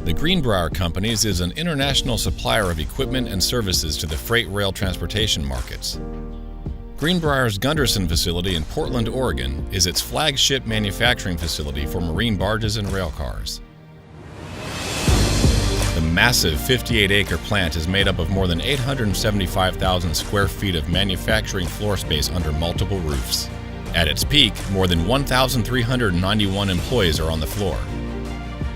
The Greenbrier Companies is an international supplier of equipment and services to the freight rail transportation markets. Greenbrier's Gunderson facility in Portland, Oregon is its flagship manufacturing facility for marine barges and rail cars. The massive 58-acre plant is made up of more than 875,000 square feet of manufacturing floor space under multiple roofs. At its peak, more than 1,391 employees are on the floor.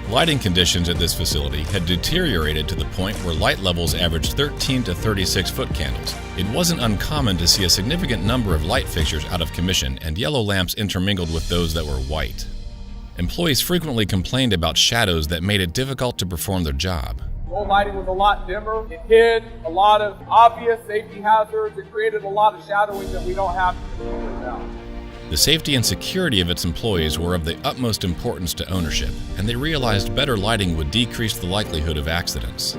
Lighting conditions at this facility had deteriorated to the point where light levels averaged 13 to 36 foot candles. It wasn't uncommon to see a significant number of light fixtures out of commission and yellow lamps intermingled with those that were white. Employees frequently complained about shadows that made it difficult to perform their job. The old lighting was a lot dimmer. It hid a lot of obvious safety hazards. It created a lot of shadowing that we don't have to do now. The safety and security of its employees were of the utmost importance to ownership, and they realized better lighting would decrease the likelihood of accidents.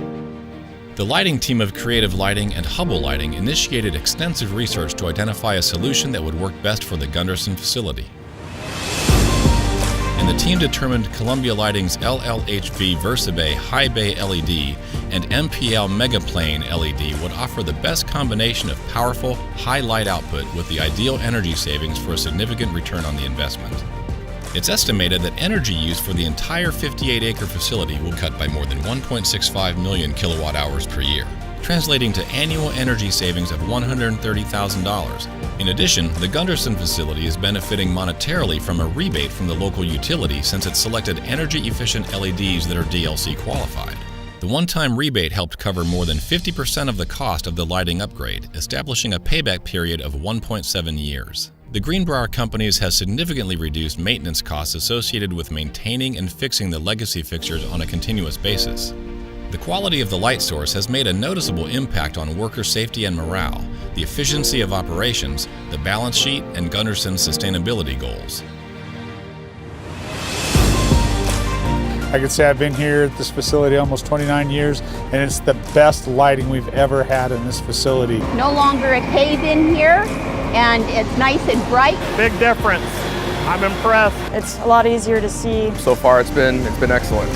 The lighting team of Creative Lighting and Hubbell Lighting initiated extensive research to identify a solution that would work best for the Gunderson facility. And the team determined Columbia Lighting's LLHV VersaBay High Bay LED and MPL Megaplane LED would offer the best combination of powerful, high light output with the ideal energy savings for a significant return on the investment. It's estimated that energy use for the entire 58-acre facility will cut by more than 1.65 million kilowatt hours per year, translating to annual energy savings of $130,000. In addition, the Gunderson facility is benefiting monetarily from a rebate from the local utility since it selected energy-efficient LEDs that are DLC qualified. The one-time rebate helped cover more than 50% of the cost of the lighting upgrade, establishing a payback period of 1.7 years. The Greenbrier Companies has significantly reduced maintenance costs associated with maintaining and fixing the legacy fixtures on a continuous basis. The quality of the light source has made a noticeable impact on worker safety and morale, the efficiency of operations, the balance sheet, and Gunderson's sustainability goals. I could say I've been here at this facility almost 29 years, and it's the best lighting we've ever had in this facility. No longer a cave-in here, and it's nice and bright. Big difference. I'm impressed. It's a lot easier to see. So far it's been excellent.